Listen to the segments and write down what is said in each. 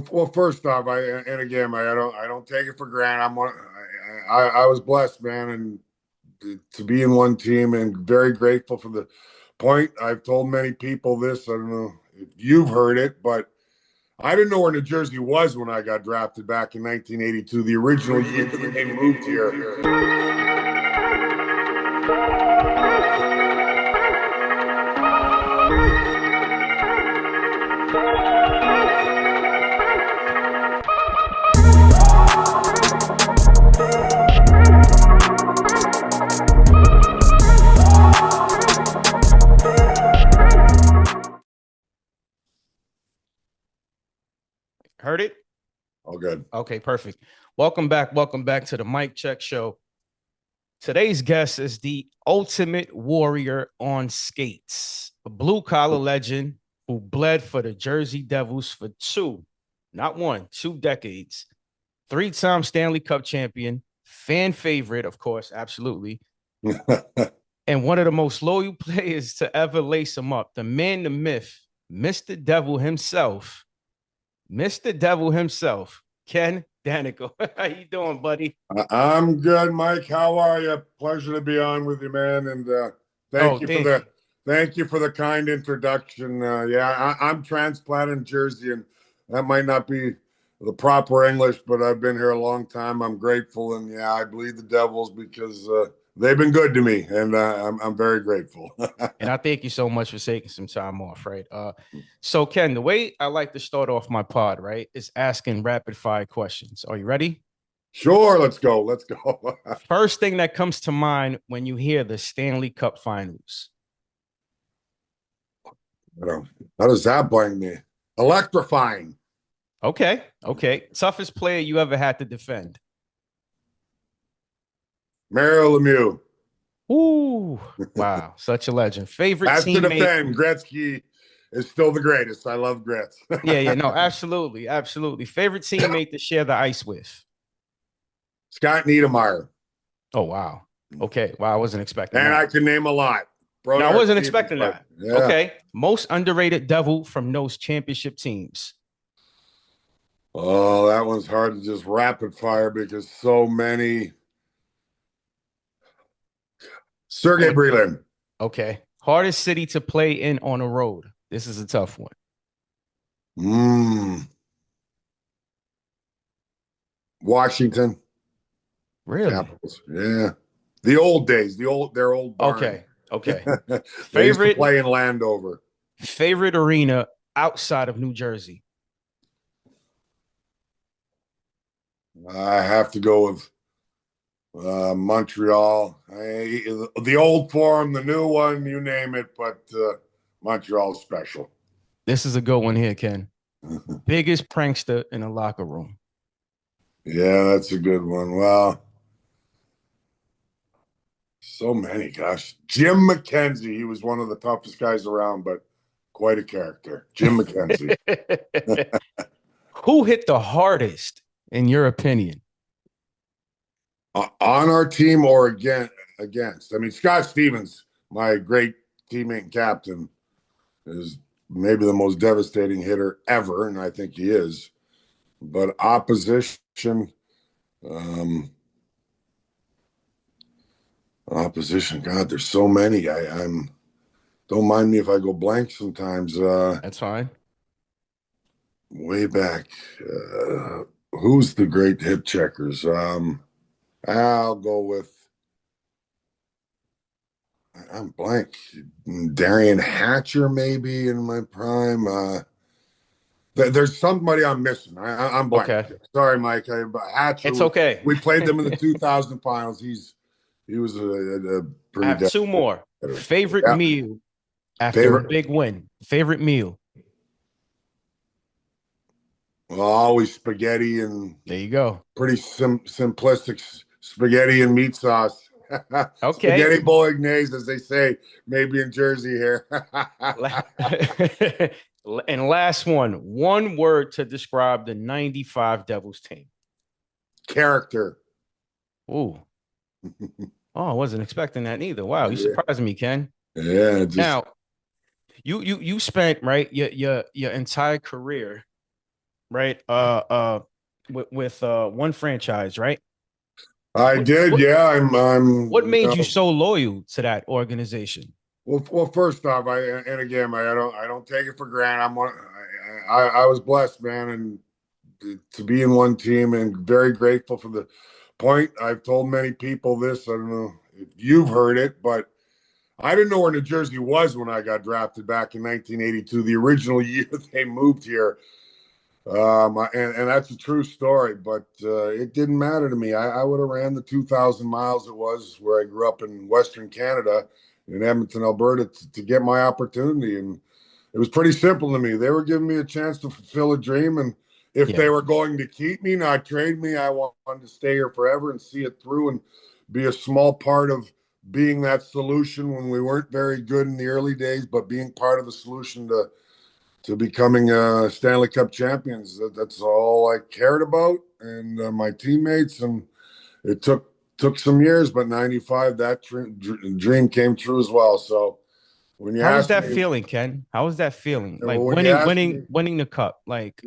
Well, first off, I don't take it for granted. I was blessed, man, and to be in one team, and very grateful for the point. I've told many people this. I don't know if you've heard it, but I didn't know where New Jersey was when I got drafted back in 1982. The original year they moved here. Heard it? All good. Okay, perfect. Welcome back. Welcome back to the Mic Check Show. Today's guest is the ultimate warrior on skates, a blue-collar legend who bled for the Jersey Devils for not one, 2 decades. 3-time Stanley Cup champion, fan favorite, of course, absolutely. And one of the most loyal players to ever lace him up, the man, the myth, Mr. Devil himself, Ken Daneyko. How you doing, buddy? I'm good, Mike. How are you? Pleasure to be on with you, man. And thank you for the kind introduction. I'm transplanted in Jersey, and that might not be the proper English, but I've been here a long time. I'm grateful, and I bleed the Devils because they've been good to me, and I'm very grateful. And I thank you so much for taking some time off, right? So, Ken, the way I like to start off my pod, right, is asking rapid fire questions. Are you ready? Sure, let's go. Let's go. First thing that comes to mind when you hear the Stanley Cup Finals. How does that bring me? Electrifying. Okay. Toughest player you ever had to defend? Mario Lemieux. Ooh, wow, such a legend. Favorite That's teammate. To defend. Gretzky is still the greatest. I love Gretz. No, absolutely. Favorite teammate to share the ice with? Scott Niedermayer. Oh, wow. Okay, wow, I wasn't expecting that. And I can name a lot. No, I wasn't expecting that. Yeah. Okay, most underrated Devil from those championship teams. Oh, that one's hard to just rapid fire because so many. Sergey Brylin. Okay. Hardest city to play in on a road. This is a tough one. Washington. Really? Capitals. Yeah. The old days. Their old barn. Okay. Favorite play in Landover. Favorite arena outside of New Jersey. I have to go with Montreal. The old Forum, the new one, you name it, but Montreal's special. This is a good one here, Ken. Biggest prankster in the locker room. Yeah, that's a good one. Well, so many, gosh. Jim McKenzie, he was one of the toughest guys around, but quite a character. Jim McKenzie. Who hit the hardest, in your opinion? On our team or against? I mean, Scott Stevens, my great teammate and captain, is maybe the most devastating hitter ever, and I think he is. But opposition, God, there's so many. I'm don't mind me if I go blank sometimes. That's fine. Way back, who's the great hip checkers? I'll go with. I'm blank. Darian Hatcher, maybe in my prime. There's somebody I'm missing. I'm blank. Okay. Sorry, Mike. Hatcher. It's okay. We played them in the 2000 finals. He was a pretty. I have 2 more. Favorite meal after a big win. Favorite meal. Well, always spaghetti and. There you go. Pretty simplistic spaghetti and meat sauce. Okay. Spaghetti bolognese, as they say, maybe in Jersey here. And last one word to describe the 95 Devils team. Character. Ooh. Oh, I wasn't expecting that either. Wow, you surprised me, Ken. Yeah. Now, you spent, right, your entire career right? With one franchise, right? I What did, what yeah. I'm, what made you so loyal to that organization? well. First off, and again, I don't take it for granted. I was blessed, man, and to be in one team, and very grateful for the point. I've told many people this. I don't know if you've heard it, but I didn't know where New Jersey was when I got drafted back in 1982, the original year they moved here. And that's a true story, but it didn't matter to me. I would have ran the 2,000 miles it was where I grew up in Western Canada in Edmonton, Alberta, to get my opportunity. And it was pretty simple to me. They were giving me a chance to fulfill a dream. And if Yeah. they were going to keep me, not trade me, I wanted to stay here forever and see it through and be a small part of being that solution when we weren't very good in the early days, but being part of the solution to becoming Stanley Cup champions. That's all I cared about, and my teammates. And it took some years, but '95 that dream came true as well. So when you How was ask that me, feeling, Ken? How was that feeling? Like when you winning, ask winning, me, winning the cup. Like,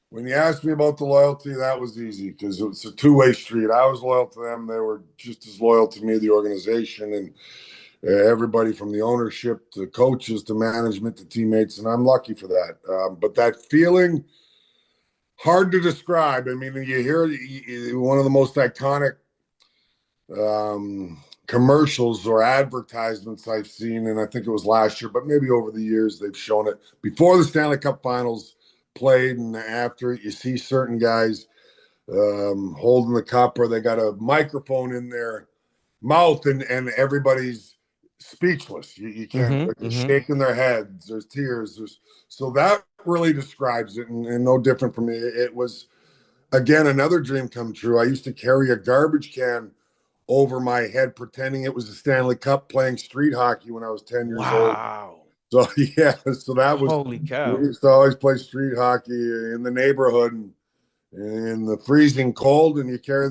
when you ask me about the loyalty, that was easy because it was a two-way street. I was loyal to them; they were just as loyal to me, the organization, and everybody from the ownership to coaches to management to teammates. And I'm lucky for that. But that feeling, hard to describe. I mean, you hear one of the most iconic commercials or advertisements I've seen, and I think it was last year, but maybe over the years they've shown it before the Stanley Cup Finals played and after it. You see certain guys holding the cup, or they got a microphone in their mouth, and everybody's speechless. You can't. They're shaking their heads. There's tears. So that really describes it, and no different from me. It was again another dream come true. I used to carry a garbage can over my head, pretending it was the Stanley Cup, playing street hockey when I was 10 years old. wow. So yeah, so that was Holy we cow. used to always play street hockey in the neighborhood. And in the freezing cold, and you carry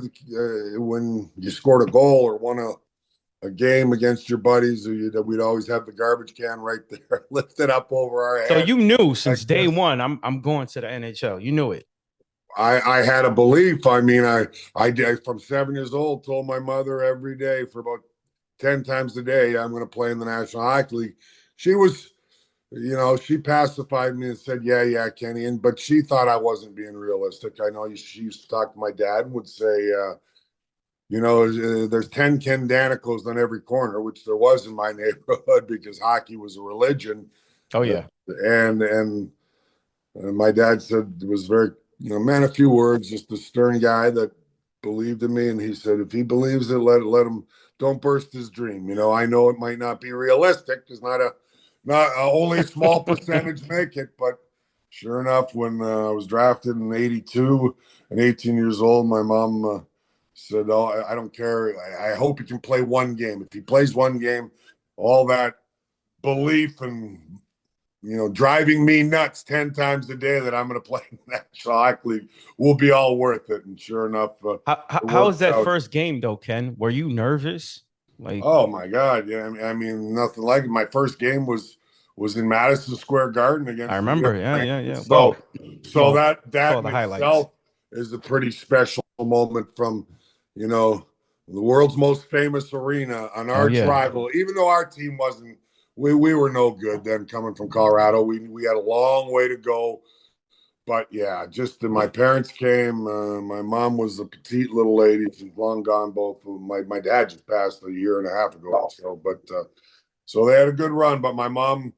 when you scored a goal or won a game against your buddies, we'd always have the garbage can right there, lifted up over our So head you knew like since day this. one, I'm going to the NHL. You knew it. I had a belief. I mean, I did from 7 years old. Told my mother every day for about 10 times a day, I'm going to play in the National Hockey League. She was, she pacified me and said, "Yeah, Kenny," but she thought I wasn't being realistic. I know she used to talk to my dad and would say, there's 10 Ken Daneykos on every corner, which there was in my neighborhood because hockey was a religion. Oh Uh, yeah. and my dad said it was very, man, a few words, just a stern guy that believed in me. And he said, if he believes it, let him, don't burst his dream. I know it might not be realistic because only a small percentage make it, but sure enough, when I was drafted in '82 and 18 years old, my mom said, "Oh, I don't care. I hope he can play one game. If he plays one game, all that belief and driving me nuts 10 times a day that I'm going to play in the National Hockey League will be all worth it." And sure enough, it How was worked that out. first game though, Ken? Were you nervous? Like, Oh my God! Yeah, I mean, nothing like it. My first game was in Madison Square Garden I against the New remember. York Yeah, yeah, Rangers. yeah. So, so Well, that saw in the highlights. itself is a pretty special moment from, you know, the world's most famous arena, an Oh arch yeah. rival. Even though our team wasn't, we were no good then. Coming from Colorado, we had a long way to go. But yeah, just my parents came. My mom was a petite little lady. She's long gone. Both my dad just passed a year and a half ago. So they had a good run. But my mom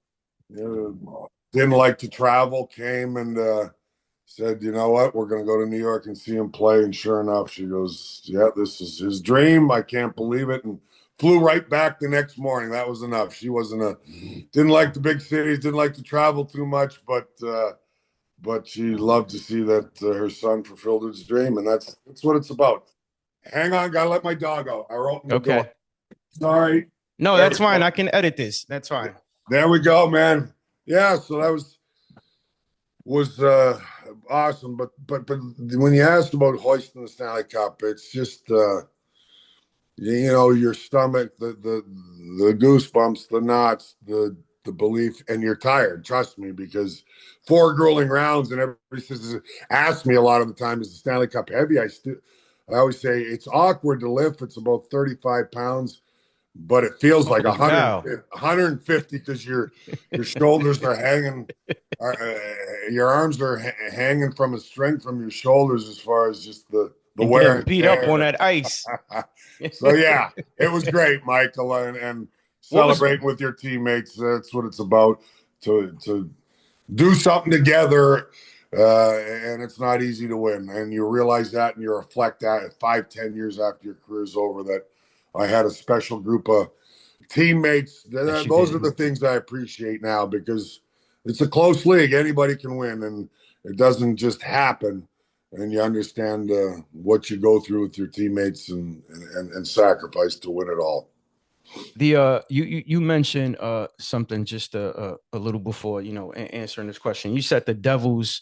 didn't like to travel. Came and said, "You know what? We're going to go to New York and see him play." And sure enough, she goes, "Yeah, this is his dream. I can't believe it." And flew right back the next morning. That was enough. She didn't like the big cities, didn't like to travel too much, but she loved to see that her son fulfilled his dream, and that's what it's about. Hang on, gotta let my dog out. I opened the door. Okay. Sorry. No, There we that's fine. go. I can edit this. That's fine. There we go, man. Yeah, so that was awesome. But when you asked about hoisting the Stanley Cup, it's just your stomach, the goosebumps, the knots, the the belief, and you're tired, trust me, because 4 grueling rounds, and everybody says, ask me a lot of the time, is the Stanley Cup heavy? I always say it's awkward to lift. It's about 35 pounds, but it feels like Holy cow. 150 because your shoulders are hanging, your arms are hanging from a string from your shoulders as far as just the And wear getting and beat up tear. on that ice. So yeah, it was great, Michael, and celebrating with your teammates. That's what it's about, to do something together. And it's not easy to win. And you realize that, and you reflect that 5-10 years after your career's over, that I had a special group of teammates. Those are the things I appreciate now, because it's a close league. Anybody can win, and it doesn't just happen. And you understand what you go through with your teammates, and sacrifice to win it all. You mentioned something just a little before, answering this question. You said the Devils,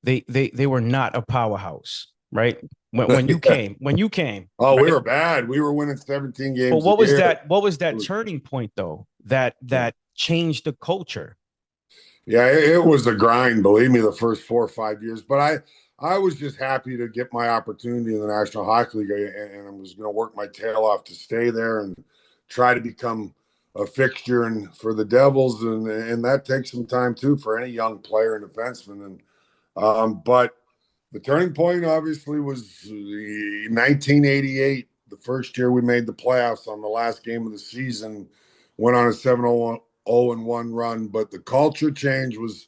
they were not a powerhouse, right? When you came. Oh, right? we were bad. We were winning 17 games. But what a was year. that? What was that turning point though? That changed the culture. Yeah, it was a grind, believe me, the first 4 or 5 years. But I was just happy to get my opportunity in the National Hockey League, and I was going to work my tail off to stay there and try to become a fixture and for the Devils, and that takes some time too for any young player and defenseman. And but the turning point obviously was 1988, the first year we made the playoffs on the last game of the season, went on a 7-0-1 run. But the culture change was,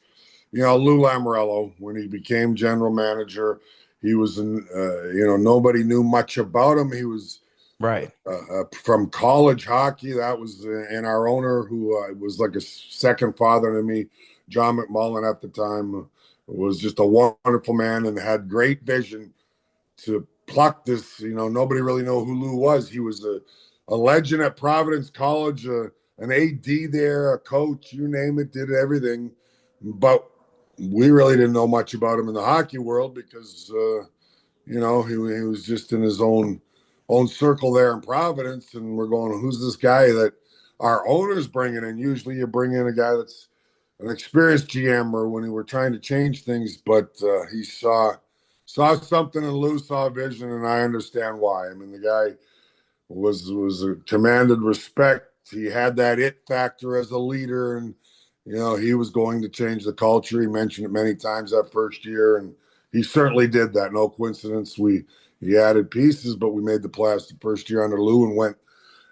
Lou Lamoriello, when he became general manager, he was nobody knew much about him. He was right from college hockey. That was, and our owner, who was like a second father to me, John McMullen at the time, was just a wonderful man and had great vision to pluck this. Nobody really know who Lou was. He was a legend at Providence College, an AD there, a coach, you name it, did everything. But we really didn't know much about him in the hockey world, because he was just in his own circle there in Providence, and we're going, who's this guy that our owner's bringing in? Usually you bring in a guy that's an experienced GM, or when we were trying to change things, but he saw something, and Lou saw a vision, and I understand why. I mean, the guy was a commanded respect. He had that it factor as a leader, and he was going to change the culture. He mentioned it many times that first year, and he certainly did that. No coincidence. He added pieces, but we made the playoffs the first year under Lou, and went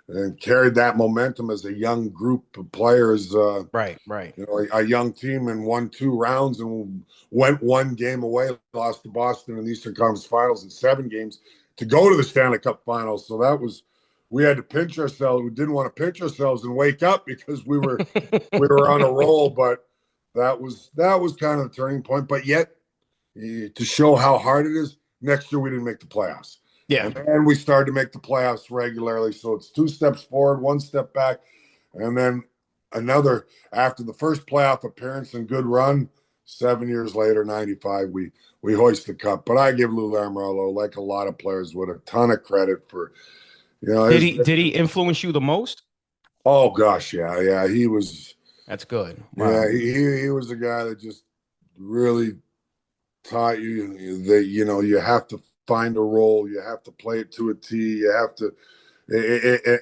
and carried that momentum as a young group of players. Right. A young team, and won 2 rounds and went 1 game away, lost to Boston in the Eastern Conference Finals in 7 games to go to the Stanley Cup Finals. So we had to pinch ourselves. We didn't want to pinch ourselves and wake up, because we were on a roll. But that was kind of the turning point. But yet, to show how hard it is, next year we didn't make the playoffs. Yeah. And then we started to make the playoffs regularly. So it's 2 steps forward, 1 step back. And then another, after the first playoff appearance and good run, 7 years later, 95, we hoist the cup. But I give Lou Lamoriello, like a lot of players, with a ton of credit for, Did he influence you the most? Oh gosh, yeah. He was. That's good. Wow. Yeah, he was a guy that just really taught you that you have to find a role, you have to play it to a T, you have to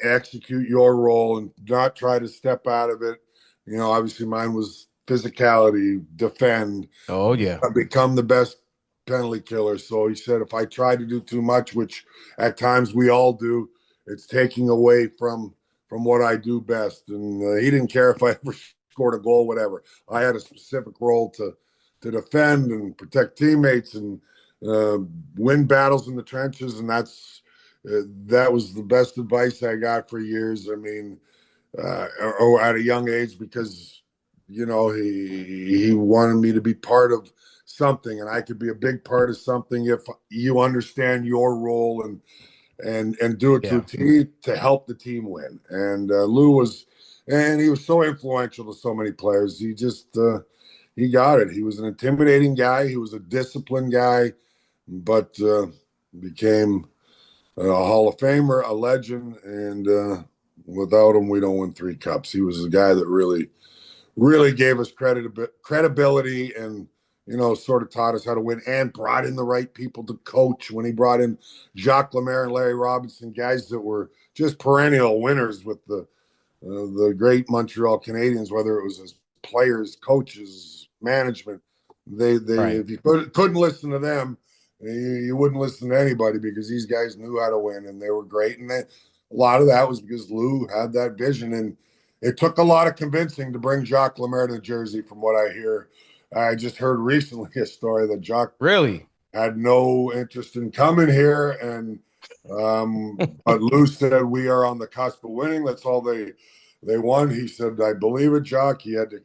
execute your role and not try to step out of it. Obviously mine was physicality, defend. Oh yeah. Become the best penalty killer. So he said, if I try to do too much, which at times we all do, it's taking away from what I do best. And he didn't care if I ever scored a goal, whatever. I had a specific role to defend and protect teammates and win battles in the trenches. And that was the best advice I got for years. I mean, or at a young age, because he wanted me to be part of something, and I could be a big part of something if you understand your role and do it to a team to help the team win. And Lou was, and he was so influential to so many players. He just he got it. He was an intimidating guy. He was a disciplined guy, but became a Hall of Famer, a legend, and Without him, we don't win 3 cups. He was a guy that really gave us credibility and, sort of taught us how to win and brought in the right people to coach. When he brought in Jacques Lemaire and Larry Robinson, guys that were just perennial winners with the great Montreal Canadiens, whether it was as players, coaches, management. They Right. if you couldn't listen to them, you wouldn't listen to anybody, because these guys knew how to win and they were great. And a lot of that was because Lou had that vision, and it took a lot of convincing to bring Jacques Lemaire to Jersey. From what I hear, I just heard recently a story that Jacques Really? had no interest in coming here, and but Lou said we are on the cusp of winning. That's all they won. He said, I believe it, Jock. He had to,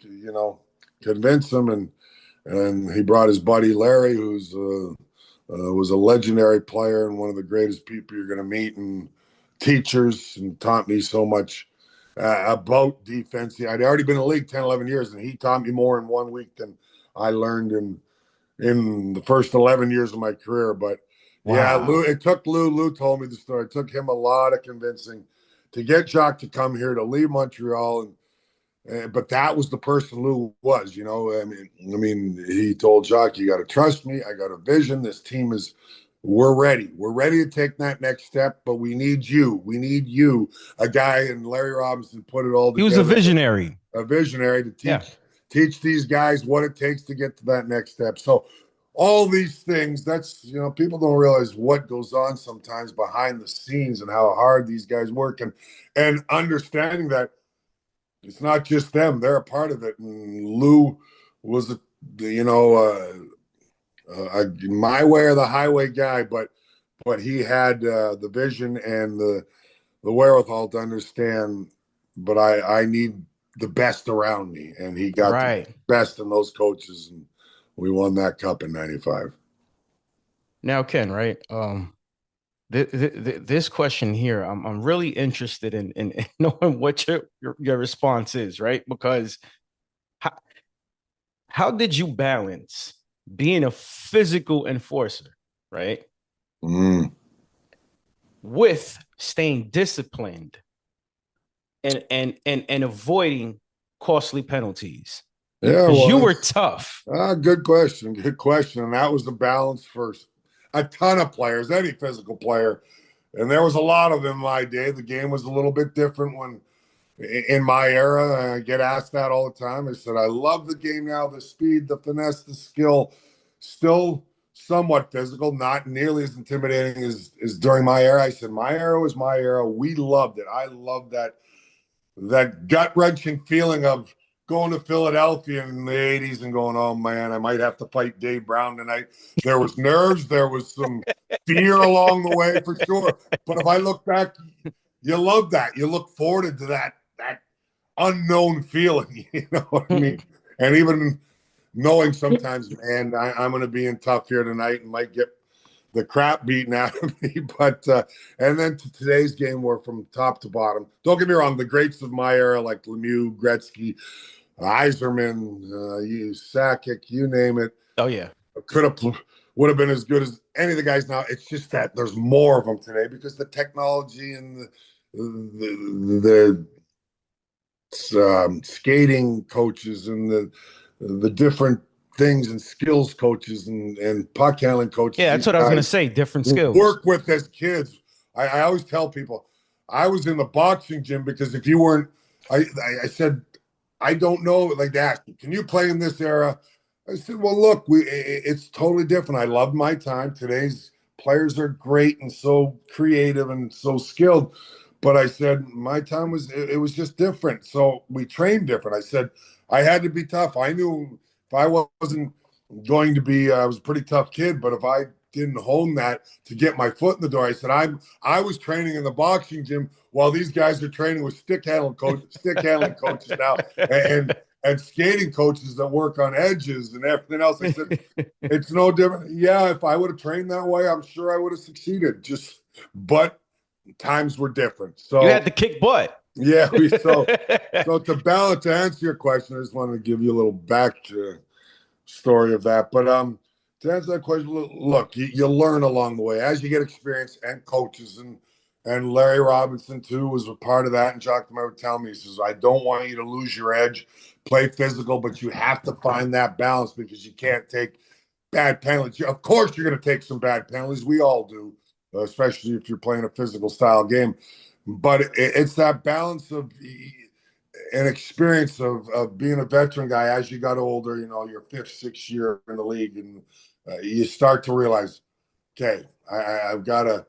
convince him, and he brought his buddy Larry, who's was a legendary player and one of the greatest people you're going to meet, and teachers, and taught me so much about defense. I'd already been in the league 10, 11 years, and he taught me more in 1 week than I learned in the first 11 years of my career. But yeah, Wow. It took Lou. Lou told me the story. It took him a lot of convincing to get Jacques to come here, to leave Montreal, but that was the person Lou was. I mean, he told Jacques, "You got to trust me. I got a vision. This team is. We're ready. We're ready to take that next step, but we need you. We need you." A guy, and Larry Robinson put it all He was a together. visionary. A visionary to Yeah. teach these guys what it takes to get to that next step. So all these things, that's, people don't realize what goes on sometimes behind the scenes and how hard these guys work, and understanding that it's not just them, they're a part of it. And Lou was my way or the highway guy, but he had the vision and the wherewithal to understand, but I need the best around me, and he got the Right. best in those coaches, and we won that cup in '95. Now, Ken, right? This question here, I'm really interested in knowing what your response is, right? Because how, how did you balance being a physical enforcer, right, Mm. with staying disciplined and avoiding costly penalties? Yeah, Because you well, were tough. good question. Good question. And that was the balance for a ton of players, any physical player. And there was a lot of them in my day. The game was a little bit different when in my era. I get asked that all the time. I said, I love the game now, the speed, the finesse, the skill, still somewhat physical, not nearly as intimidating as during my era. I said, my era was my era. We loved it. I loved that gut wrenching feeling of going to Philadelphia in the '80s and going, oh man, I might have to fight Dave Brown tonight. There was nerves, there was some fear along the way for sure. But if I look back, you love that. You look forward to that unknown feeling. You know what I mean? And even knowing sometimes, man, I'm going to be in tough here tonight and might get the crap beaten out of me. But and then to today's game, we're from top to bottom. Don't get me wrong, the greats of my era like Lemieux, Gretzky, Yzerman, you Sakic, you name it, Oh yeah. would have been as good as any of the guys now. It's just that there's more of them today because the technology and the skating coaches and the different things and skills coaches and puck handling coaches. Yeah, that's These what I was gonna guys say. Different skills. work with as kids. I always tell people I was in the boxing gym because if you weren't, I said I don't know. Like they asked me, can you play in this era? I said, well, look, it's totally different. I love my time. Today's players are great and so creative and so skilled. But I said my time it was just different. So we trained different. I said I had to be tough. I knew if I wasn't going to be, I was a pretty tough kid, but if I didn't hone that to get my foot in the door, I said I was training in the boxing gym while these guys are training with stick handling coaches now, and and skating coaches that work on edges and everything else. I said it's no different. Yeah, if I would have trained that way, I'm sure I would have succeeded. But times were different. You had So to kick butt. yeah, so to answer your question, I just wanted to give you a little back story of that. But to answer that question, look, you learn along the way as you get experience and coaches, and And Larry Robinson too was a part of that. And Jacques Demers would tell me, he says, "I don't want you to lose your edge. Play physical, but you have to find that balance because you can't take bad penalties. Of course, you're going to take some bad penalties. We all do, especially if you're playing a physical style game. But it's that balance of an experience of being a veteran guy as you got older. You know, your fifth, sixth year in the league, and you start to realize, okay, I've got to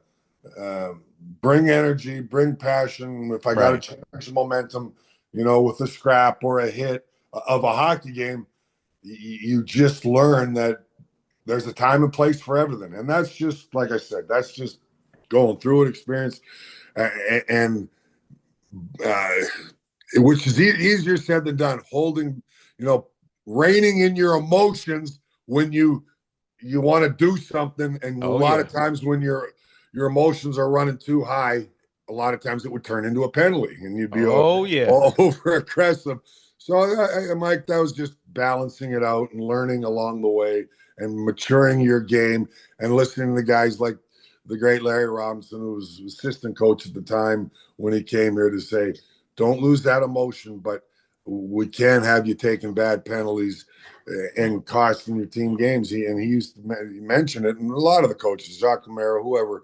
bring energy, bring passion. If I got to change the momentum, you know, with a scrap or a hit of a hockey game, you just learn that there's a time and place for everything. And that's just, like I said, that's just going through an experience. And uh, which is easier said than done, holding, you know, reining in your emotions when you want to do something. And a lot of times when your emotions are running too high, a lot of times it would turn into a penalty and you'd be all over aggressive. So Mike, that was just balancing it out and learning along the way and maturing your game and listening to guys like the great Larry Robinson, who was assistant coach at the time when he came here, to say, don't lose that emotion, but we can't have you taking bad penalties and costing your team games. He used to mention it, and a lot of the coaches, Jacques Demers, whoever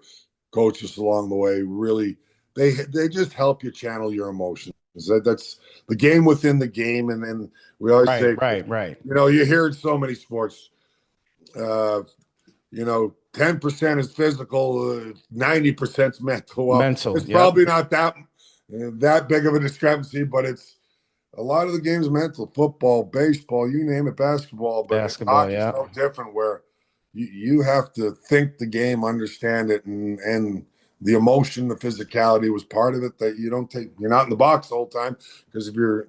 coached us along the way, really they just help you channel your emotions. That's the game within the game, and then we always say, right. You know, you hear in so many sports, you know, 10% is physical, 90% is mental. Well, it's probably not that big of a discrepancy, but it's a lot of the game's mental. Football, baseball, you name it, basketball, but hockey's no different, where you have to think the game, understand it, and the emotion, the physicality was part of it that you don't take. You're not in the box the whole time, because if you're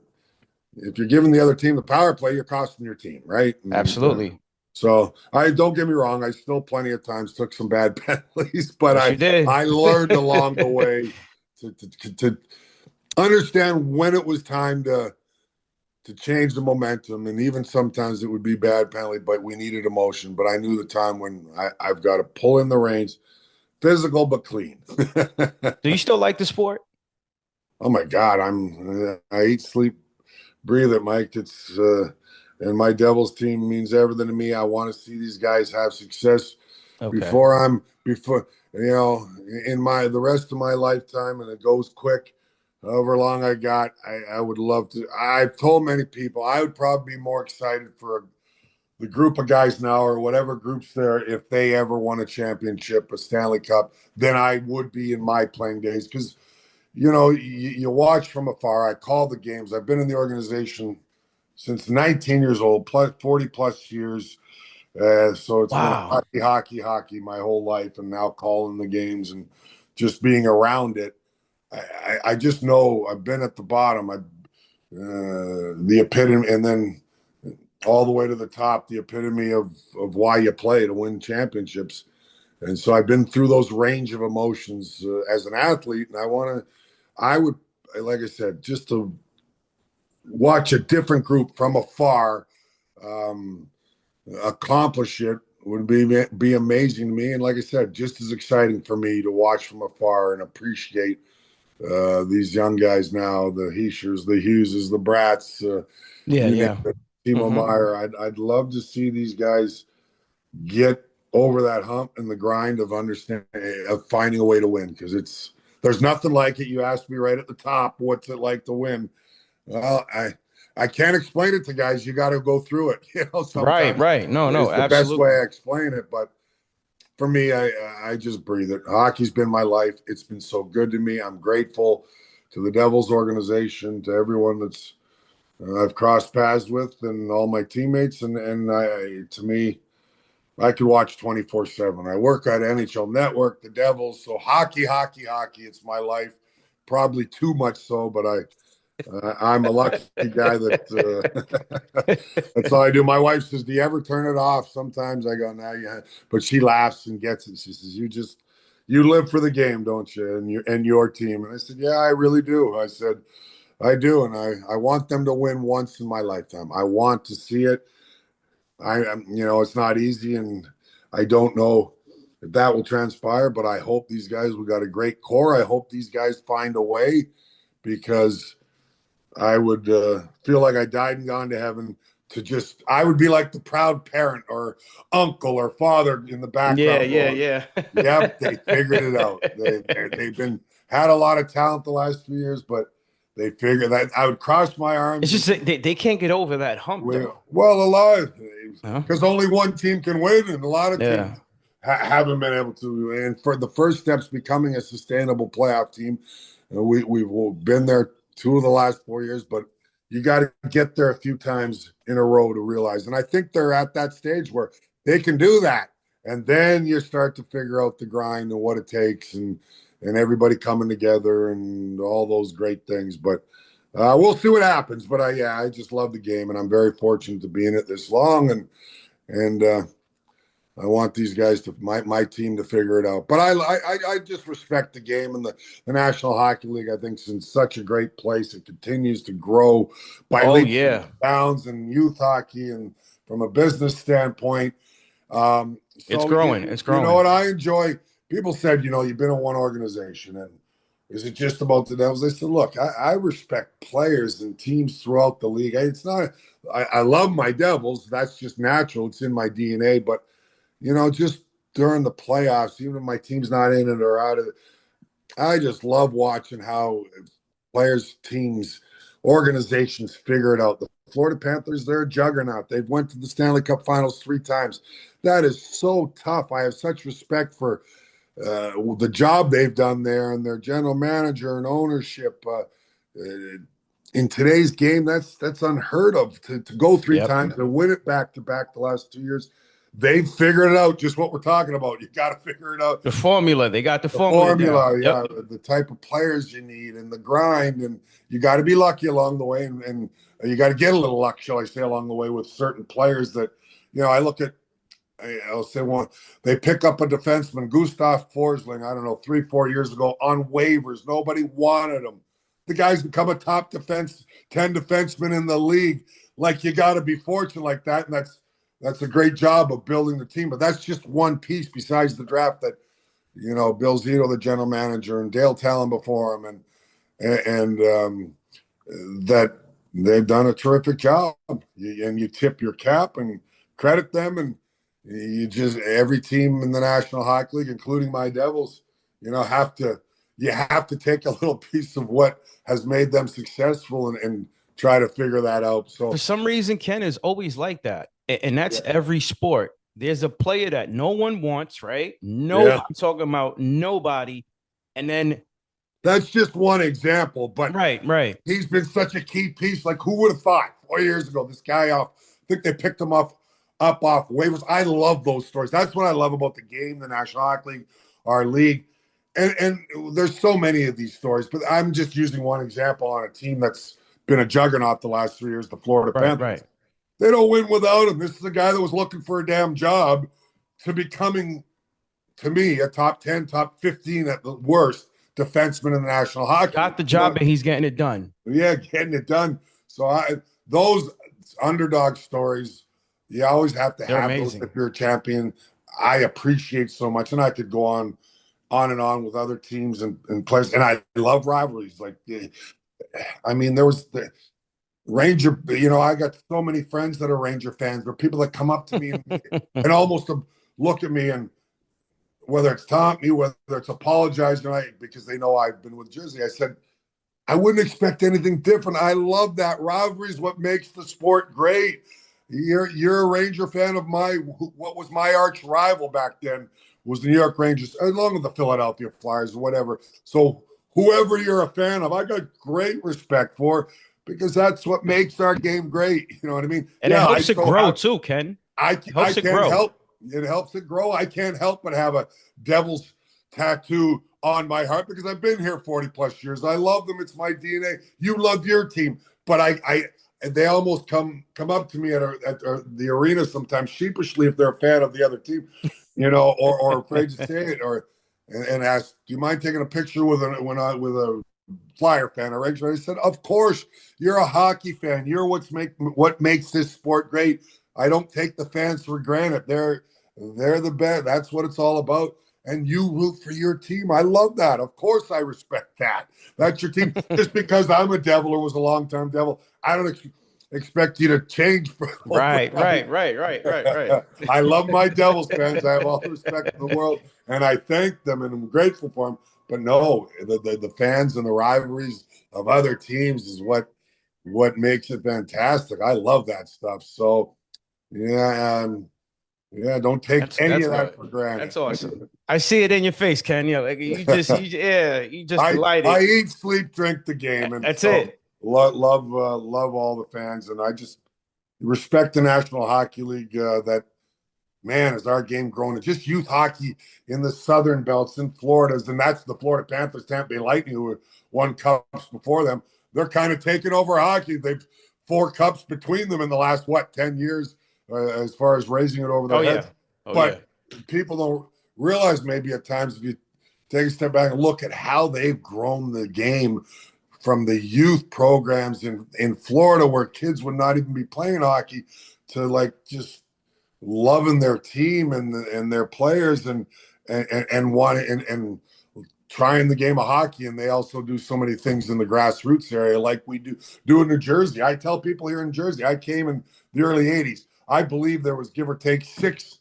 giving the other team the power play, you're costing your team, right? Absolutely. So I don't get me wrong, I still plenty of times took some bad penalties, but I learned along the way to understand when it was time to change the momentum. And even sometimes it would be bad penalty, but we needed emotion. But I knew the time when I've got to pull in the reins, physical but clean. Do you still like the sport? Oh my God, I eat, sleep, breathe it, Mike. It's and my Devils team means everything to me. I want to see these guys have success before you know, in the rest of my lifetime, and it goes quick. However long I got, I would love to. I've told many people I would probably be more excited for the group of guys now, or whatever groups there, if they ever won a championship, a Stanley Cup, than I would be in my playing days. Because, you know, you watch from afar. I call the games. I've been in the organization since 19 years old, plus 40 plus years. So it's been hockey my whole life, and now calling the games and just being around it. I just know I've been at the bottom. The epitome, and then all the way to the top, the epitome of why you play, to win championships. And so I've been through those range of emotions as an athlete, and I would, like I said, just to watch a different group from afar um, accomplish it would be amazing to me. And like I said, just as exciting for me to watch from afar and appreciate these young guys now, the Heishers, the Hugheses, the Bratts, Timo Meyer. I'd love to see these guys get over that hump and the grind of finding a way to win, because there's nothing like it. You asked me right at the top, what's it like to win? Well, I can't explain it to guys. You got to go through it. You know, sometimes right. No, it's the absolutely. best way I explain it. But for me, I just breathe it. Hockey's been my life. It's been so good to me. I'm grateful to the Devils organization, to everyone that's I've crossed paths with, and all my teammates. And to me, I could watch 24/7. I work at NHL Network, the Devils. So hockey. It's my life. Probably too much so, but I'm a lucky guy that that's all I do. My wife says, "Do you ever turn it off?" Sometimes I go, "No, yeah," but she laughs and gets it. She says, you live for the game, don't you? And your team." And I said, "Yeah, I really do." I said, "I do, and I want them to win once in my lifetime. I want to see it. You know, it's not easy, and I don't know if that will transpire. But I hope these guys, we got a great core. I hope these guys find a way, because I would feel like I died and gone to heaven to just, I would be like the proud parent or uncle or father in the Yeah, background yeah, going, yeah. yep, they figured it out. They've been had a lot of talent the last few years, but they figured that. I would cross my It's arms. just that they can't get over that hump, though. Well, a lot, Huh? because only one team can win, and a lot of Yeah. teams haven't been able to. And for the first steps becoming a sustainable playoff team, we've been there 2 of the last 4 years, but you got to get there a few times in a row to realize. And I think they're at that stage where they can do that. And then you start to figure out the grind and what it takes, and everybody coming together and all those great things. But we'll see what happens. But I just love the game, and I'm very fortunate to be in it this long. And I want these guys to my team to figure it out. But I just respect the game, and the National Hockey League. I think is in such a great place. It continues to grow by Oh, leaps yeah. and bounds, and youth hockey, and from a business standpoint. It's So growing. It's you know growing. what I enjoy? People said, you've been in one organization, and is it just about the Devils? I said, look, I respect players and teams throughout the league. It's not. I love my Devils. That's just natural. It's in my DNA. But just during the playoffs, even if my team's not in it or out of it, I just love watching how players, teams, organizations figure it out. The Florida Panthers, they're a juggernaut. They've went to the Stanley Cup Finals 3 times. That is so tough. I have such respect for the job they've done there, and their general manager and ownership. In today's game, that's unheard of to go 3 Yep. times and win it back to back the last 2 years. They've figured it out. Just what we're talking about. You got to figure it out. The formula. They got the The formula formula, down. yeah, Yep. the type of players you need, and the grind, and you got to be lucky along the way, and you got to get a little luck, shall I say, along the way with certain players that, I look at. I'll say one. They pick up a defenseman, Gustav Forsling, I don't know, 3-4 years ago on waivers. Nobody wanted him. The guy's become a top 10 defenseman in the league. Like, you got to be fortunate like that, and that's a great job of building the team. But that's just one piece besides the draft that, Bill Zito, the general manager, and Dale Talon before him, and that they've done a terrific job. And you tip your cap and credit them, and every team in the National Hockey League, including my Devils, have to take a little piece of what has made them successful, and try to figure that out. So For some reason, Ken is always like that. And that's every sport. There's a player that no one wants, right? No, I'm talking about nobody. And then that's just one example, but right. He's been such a key piece. Like, who would have thought 4 years ago this guy I think they picked him up off waivers. I love those stories. That's what I love about the game, the National Hockey League, our league. And there's so many of these stories, but I'm just using one example on a team that's been a juggernaut the last 3 years, the Florida Panthers. Right. They don't win without him. This is a guy that was looking for a damn job to becoming, to me, a top 10, top 15 at the worst defenseman in the National Hockey League. Got the job, and he's getting it done. Yeah, getting it done. So those underdog stories, you always have to have those if you're a champion. I appreciate so much, and I could go on and on with other teams and players, and I love rivalries. Like, I mean, there was the Ranger. I got so many friends that are Ranger fans, but people that come up to me and almost look at me, and whether it's taunt me, whether it's apologizing, because they know I've been with Jersey. I said, I wouldn't expect anything different. I love that. Rivalry is what makes the sport great. You're a Ranger fan of what was my arch rival back then was the New York Rangers, along with the Philadelphia Flyers or whatever. So whoever you're a fan of, I got great respect for, because that's what makes our game great. You know what I mean? And it helps it grow too, Ken. I can't help. It helps it grow. I can't help but have a Devils tattoo on my heart, because I've been here 40 plus years. I love them. It's my DNA. You love your team, but they almost come up to me at the arena sometimes sheepishly if they're a fan of the other team, or afraid to say it, and ask, do you mind taking a picture with a Flyer fan or Ranger? I said, of course. You're a hockey fan. You're what makes this sport great. I don't take the fans for granted. They're the best. That's what it's all about. And you root for your team. I love that. Of course, I respect that. That's your team. Just because I'm a Devil or was a long-time Devil, I don't expect you to change. Right. Right. I love my Devils fans. I have all the respect in the world, and I thank them, and I'm grateful for them. But no, the fans and the rivalries of other teams is what makes it fantastic. I love that stuff. So yeah, yeah, don't take any That's of that good. for granted. That's awesome. I see it in your face, Ken. Yeah, like you just I delighted. eat, sleep, drink the game, and That's so it. love all the fans, and I just respect the National Hockey League. That man, is our game growing. It's just youth hockey in the Southern Belts in Florida's, and that's the Florida Panthers, Tampa Bay Lightning, who won cups before them. They're kind of taking over hockey. They've 4 cups between them in the last 10 years, as far as raising it over Oh their yeah. heads. Oh yeah. But people don't realize maybe at times if you take a step back and look at how they've grown the game from the youth programs in Florida where kids would not even be playing hockey to like just loving their team and their players and wanting and trying the game of hockey. And they also do so many things in the grassroots area like we do in New Jersey. I tell people here in Jersey, I came in the early 80s. I believe there was give or take 6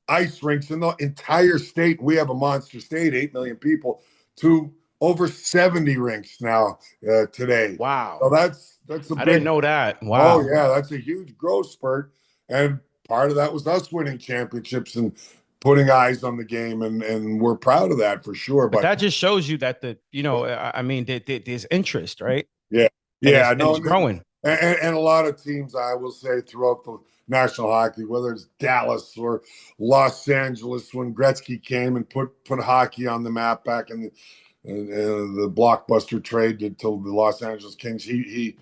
ice rinks in the entire state. We have a monster state, 8 million people, to over 70 rinks now today. So Wow. that's a I didn't big. know that. Oh Wow. yeah, that's a huge growth spurt, and part of that was us winning championships and putting eyes on the game, and we're proud of that for sure. But But that just shows you that I mean, there's interest, right? yeah, And yeah, it's growing. and a lot of teams, I will say, throughout the National Hockey, whether it's Dallas or Los Angeles, when Gretzky came and put hockey on the map back in the blockbuster trade to the Los Angeles Kings, he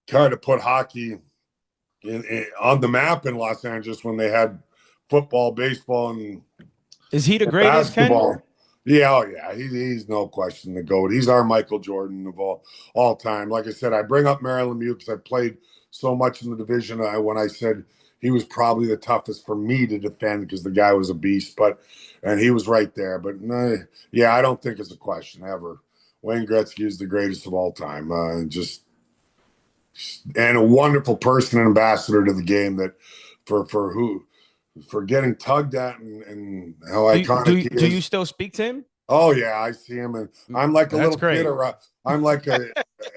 kind of put hockey on the map in Los Angeles when they had football, baseball, and Is he the greatest, Ken? basketball. Yeah, oh yeah, he's no question the GOAT. He's our Michael Jordan of all time. Like I said, I bring up Maryland Lemieux because I played so much in the division. When I said he was probably the toughest for me to defend because the guy was a beast, and he was right there. But yeah, I don't think it's a question ever. Wayne Gretzky is the greatest of all time. And a wonderful person and ambassador to the game that for getting tugged at and how iconic he Do you is. still speak to him? Oh yeah, I see him, and I'm like a That's little kid great. around. I'm like a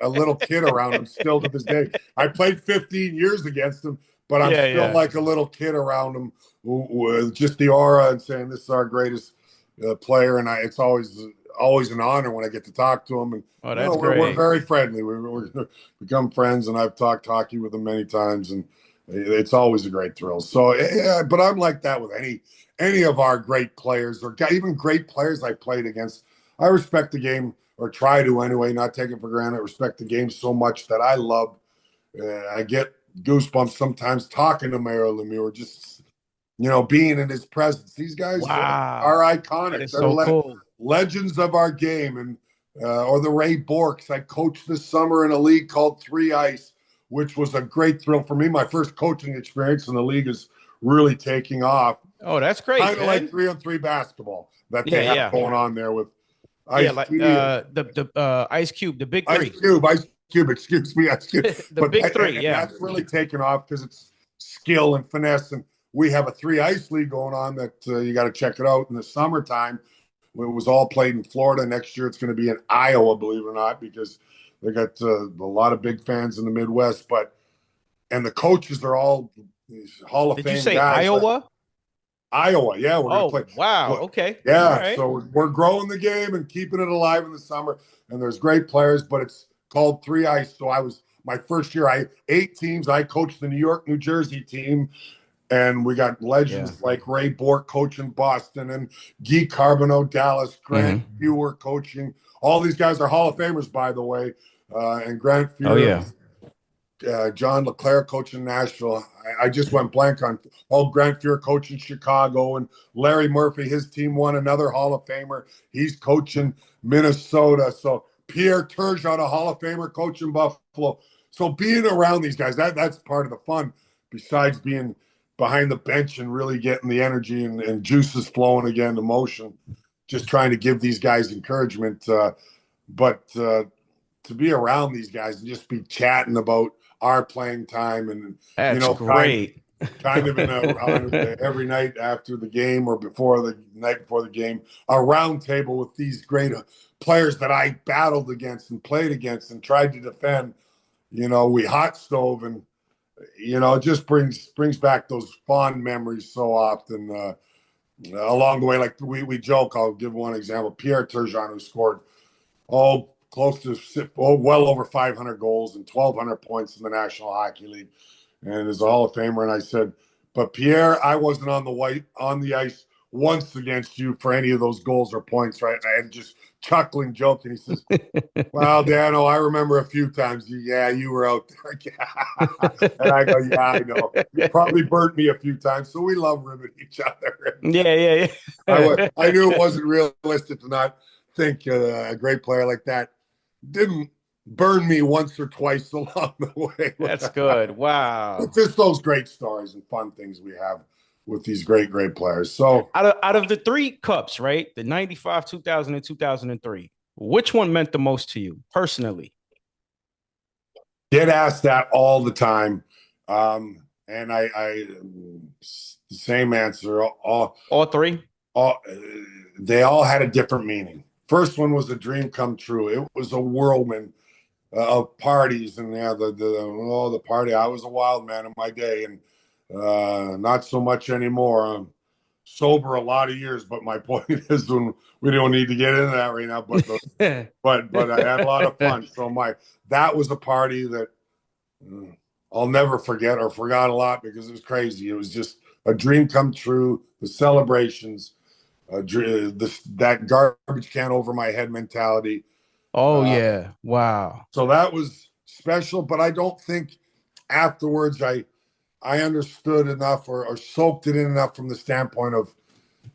little kid around him still to this day. I played 15 years against him, but I'm still Yeah. like a little kid around him with just the aura and saying this is our greatest player, and it's always an honor when I get to talk to him. And Oh, you know, that's we're great. very friendly. We're become friends, and I've talked hockey with him many times, and it's always a great thrill. So yeah, but I'm like that with any of our great players or even great players I played against. I respect the game, or try to anyway, not take it for granted. I respect the game so much that I love. I get goosebumps sometimes talking to Mario Lemieux, or just being in his presence. These guys are Wow. That iconic. is They're so cool. legends of our game, and or the Ray Borks. I coached this summer in a league called Three Ice, which was a great thrill for me. My first coaching experience, and the league is really taking off. Oh, that's great, Kind of like man. 3-on-3 basketball that Yeah, they have yeah. going on there with Yeah, Ice like T, the Ice Cube, the big Ice three. Cube, Ice Cube. Excuse me, Ice Cube. The But big three, and yeah. that's really taken off because it's skill and finesse. And we have a 3 ice league going on that you got to check it out in the summertime. It was all played in Florida. Next year it's going to be in Iowa, believe it or not, because they got a lot of big fans in the Midwest. And the coaches are all these Hall of Did you Fame say guys. Iowa? Iowa, yeah, we're going to Oh, play. wow. Okay. All Yeah, right. so we're growing the game and keeping it alive in the summer. And there's great players, but it's called 3 ice. So my first year, 8 teams. I coached the New York, New Jersey team, and we got Yeah. legends like Ray Bork coaching Boston, and Guy Carbonneau, Dallas, Grant Mm-hmm. Fuhr coaching. All these guys are Hall of Famers, by the way. And Grant Oh, Fuhr, yeah. John LeClaire coaching Nashville. I just went blank on Grant Fuhr coaching Chicago, and Larry Murphy, his team won another Hall of Famer. He's coaching Minnesota. So Pierre Turgeon, a Hall of Famer, coaching Buffalo. So being around these guys, that's part of the fun. Besides being behind the bench and really getting the energy and juices flowing again, emotion, just trying to give these guys encouragement. But to be around these guys and just be chatting about our playing time and, That's kind great. of every night after the game or before the night before the game, a round table with these great players that I battled against and played against and tried to defend. We hot stove, and it just brings back those fond memories so often. Along the way, like we joke. I'll give one example: Pierre Turgeon, who scored close to well over 500 goals and 1,200 points in the National Hockey League, and is a Hall of Famer. And I said, but Pierre, I wasn't on the ice once against you for any of those goals or points, right? And just chuckling, joking. He says, well, Dano, I remember a few times. Yeah, you were out there. And I go, yeah, I know. You probably burnt me a few times. So we love ribbing each other. Yeah. I knew it wasn't realistic to not think a great player like that didn't burn me once or twice along the way. That's good. Wow. It's just those great stories and fun things we have with these great players. So out of the 3 cups, right? The 95, 2000, and 2003, which one meant the most to you personally? Get asked that all the time. And I same answer. All 3? They all had a different meaning. First one was a dream come true. It was a whirlwind of parties, and the party. I was a wild man in my day, and not so much anymore. I'm sober a lot of years, but my point is, when we don't need to get into that right now. But but I had a lot of fun. So that was a party that I'll never forget, or forgot a lot, because it was crazy. It was just a dream come true. The celebrations, that garbage can over my head mentality. Oh, yeah. Wow. So that was special, but I don't think afterwards I understood enough or soaked it in enough from the standpoint of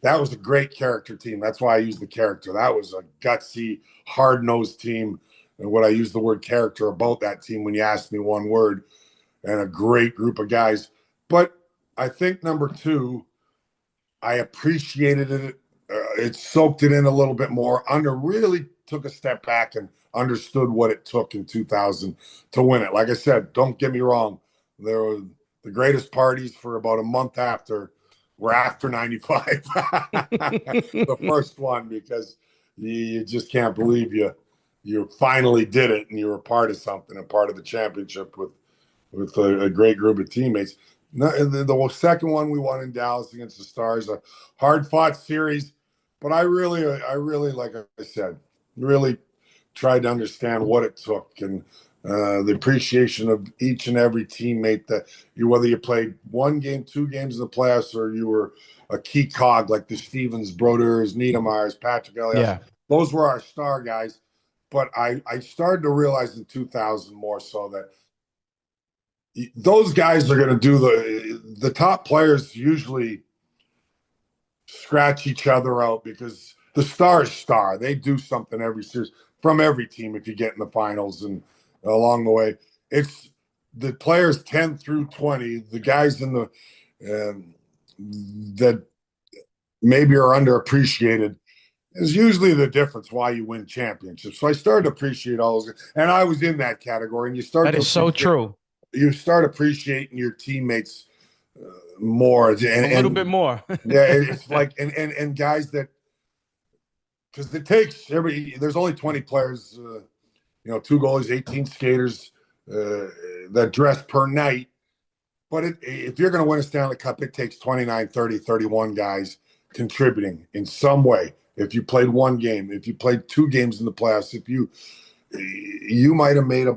that was a great character team. That's why I use the character. That was a gutsy, hard-nosed team. And what I use the word character about that team when you ask me one word, and a great group of guys. But I think number 2, I appreciated it. It soaked it in a little bit more. Really took a step back and understood what it took in 2000 to win it. Like I said, don't get me wrong. There were the greatest parties for about a month after were after 95. The first one, because you just can't believe you finally did it and you were part of something and part of the championship with a great group of teammates. The second one we won in Dallas against the Stars, a hard-fought series, but I really, like I said, really tried to understand what it took and the appreciation of each and every teammate, that whether you played 1 game, 2 games in the playoffs, or you were a key cog like the Stevens, Brodeurs, Niedermayers, Patrick Elias. Yeah. Those were our star guys. But I started to realize in 2000 more so that those guys are going to do the top players usually scratch each other out, because the star. They do something every series from every team if you get in the finals, and along the way. It's the players 10 through 20, the guys in the that maybe are underappreciated, is usually the difference why you win championships. So I started to appreciate all those, and I was in that category. And you start That is so true. You start appreciating your teammates more, and a little bit more. Yeah, it's like and guys that, because it takes there's only 20 players, 2 goalies, 18 skaters that dress per night. But if you're going to win a Stanley Cup, it takes 29, 30, 31 guys contributing in some way. If you played 1 game, if you played 2 games in the playoffs, if you might have made a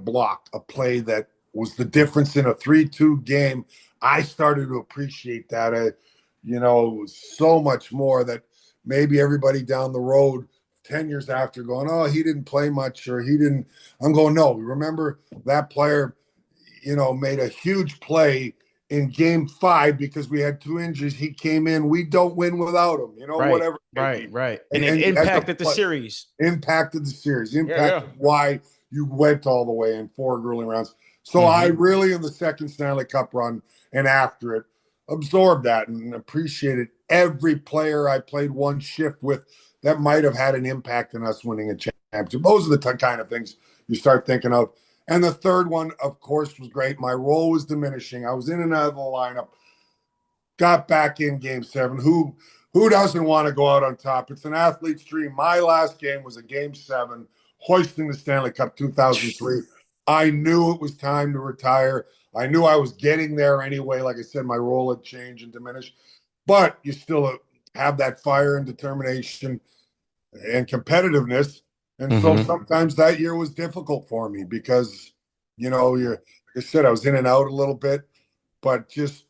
play that was the difference in a 3-2 game. I started to appreciate that, so much more, that maybe everybody down the road 10 years after going, oh, he didn't play much, or he didn't. I'm going, no, remember that player, made a huge play in game 5 because we had 2 injuries. He came in. We don't win without him, right, whatever. Right. And it impacted the series. Impacted why you went all the way in 4 grueling rounds. So I really, in the second Stanley Cup run and after it, absorbed that and appreciated every player I played one shift with that might have had an impact on us winning a championship. Those are the kind of things you start thinking of. And the third one, of course, was great. My role was diminishing. I was in and out of the lineup. Got back in game 7. Who doesn't want to go out on top? It's an athlete's dream. My last game was a game 7, hoisting the Stanley Cup 2003. I knew it was time to retire. I knew I was getting there anyway. Like I said, my role had changed and diminished, but you still have that fire and determination and competitiveness. And so sometimes that year was difficult for me because, like I said, I was in and out a little bit, but just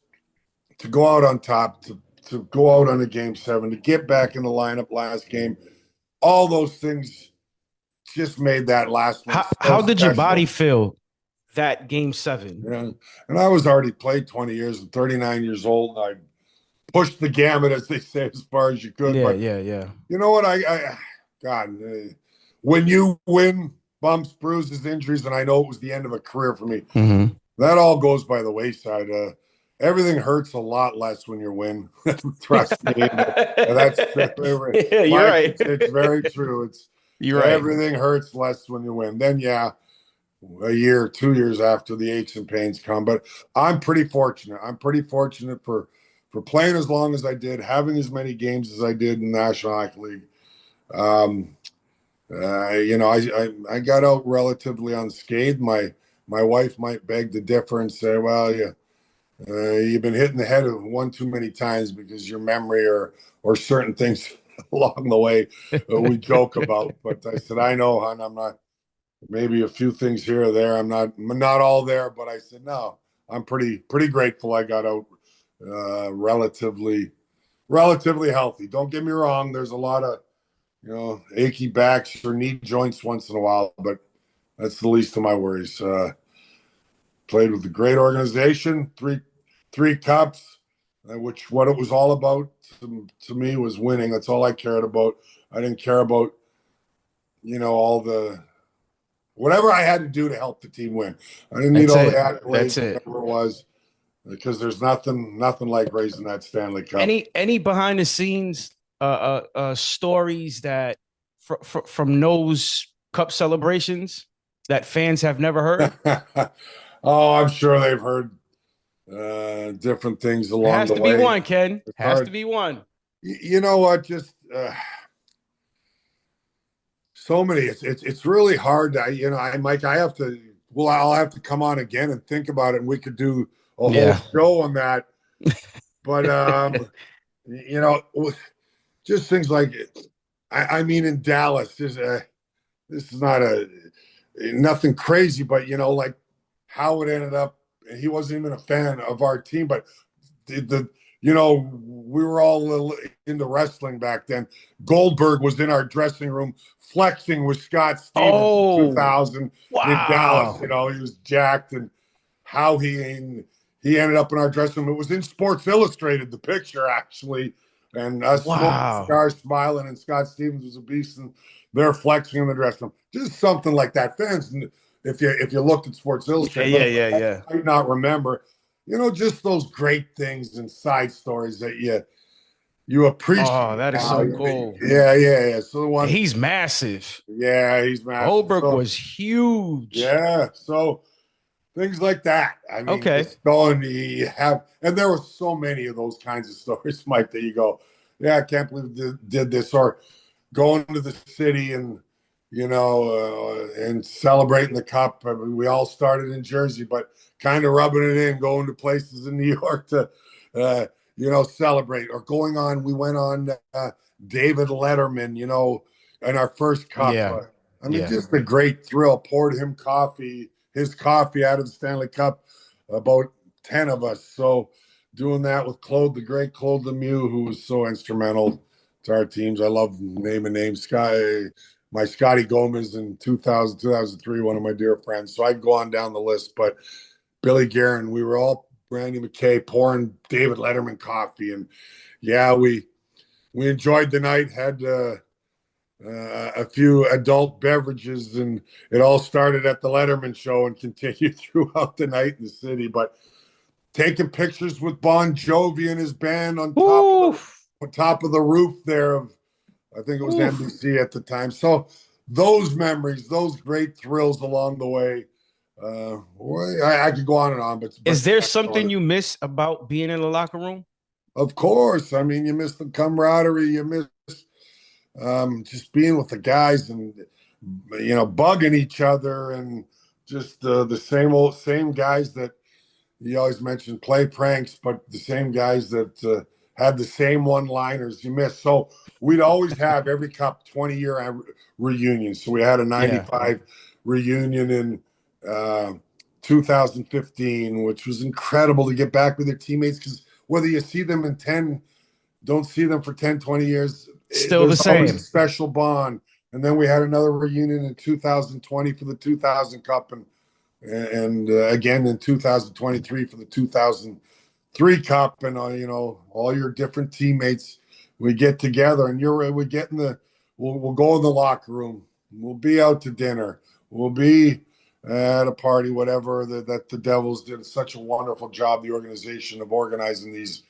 to go out on top, to go out on a game 7, to get back in the lineup last game, all those things just made that last one. How did your body feel that game 7? Yeah. And I was already played 20 years and 39 years old. I pushed the gamut, as they say, as far as you could. Yeah, but yeah. You know what? God, when you win, bumps, bruises, injuries, and I know it was the end of a career for me, that all goes by the wayside. Everything hurts a lot less when you win. Trust me. That's yeah, you're right. It's very true. You're right. Everything hurts less when you win. Then, yeah, a year, 2 years after the aches and pains come. But I'm pretty fortunate. I'm pretty fortunate for playing as long as I did, having as many games as I did in the National Hockey League. I got out relatively unscathed. My wife might beg to differ and say, "Well, you've been hitting the head of one too many times because your memory or certain things along the way we joke about." But I said, "I know, hon. I'm not. Maybe a few things here or there. I'm not all there." But I said, "No, I'm pretty grateful I got out relatively healthy. Don't get me wrong. There's a lot of achy backs or knee joints once in a while, but that's the least of my worries. Played with a great organization, three cups, which what it was all about to me was winning. That's all I cared about. I didn't care about all the whatever I had to do to help the team win. I didn't need all the accolades, whatever it was, because there's nothing like raising that Stanley Cup. Any behind the scenes stories that from those cup celebrations that fans have never heard? Oh, I'm sure they've heard different things along the way. Has to be one, Ken. Has to be one. You know what? Just so many. It's really hard. Mike, I'll have to come on again and think about it, and we could do a whole show on that. But just things like, I mean, in Dallas, this is not nothing crazy, but like how it ended up. He wasn't even a fan of our team, but we were all into wrestling back then. Goldberg was in our dressing room flexing with Scott Stevens in 2000 in Dallas. He was jacked, and how he ended up in our dressing room. It was in Sports Illustrated, the picture actually, and us stars smiling, and Scott Stevens was a beast, and they're flexing in the dressing room. Just something like that. Fans, if you looked at Sports Illustrated, I might not remember. Just those great things and side stories that you appreciate. Oh, that is so cool. Yeah. So the one, he's massive. Yeah, he's massive. Goldberg was huge. Yeah, so things like that. I mean, going and there were so many of those kinds of stories, Mike, that you go, yeah, I can't believe they did this, or going to the city and and celebrating the cup. I mean, we all started in Jersey, but kind of rubbing it in, going to places in New York to, celebrate, or going on. We went on David Letterman, in our first cup. Yeah. I mean, just a great thrill. Poured him his coffee out of the Stanley Cup, about 10 of us. So doing that with the great Claude Lemieux, who was so instrumental to our teams. I love naming names. My Scotty Gomez in 2000, 2003, one of my dear friends. So I'd go on down the list, but Billy Guerin, we were all Randy McKay pouring David Letterman coffee. And we enjoyed the night, had a few adult beverages, and it all started at the Letterman show and continued throughout the night in the city. But taking pictures with Bon Jovi and his band on Oof. top of the roof there of, I think it was Oof. NBC at the time. So those memories, those great thrills along the way. I could go on and on, Is there something you miss about being in the locker room? of course, I mean, you miss the camaraderie, you miss just being with the guys and bugging each other and just the same guys that you always mention play pranks, but the same guys that had the same one-liners you miss. So we'd always have every cup 20-year reunion. So we had a Yeah. 95 reunion in 2015, which was incredible to get back with your teammates, because whether you see them in 10, don't see them for 10, 20 years, Still the there's always a same. special bond. And then we had another reunion in 2020 for the 2000 Cup, and again in 2023 for the 2003 Cup, and all your different teammates. We get together, and we get in the we'll go in the locker room. We'll be out to dinner. We'll be at a party, whatever that the Devils did such a wonderful job, the organization, of organizing these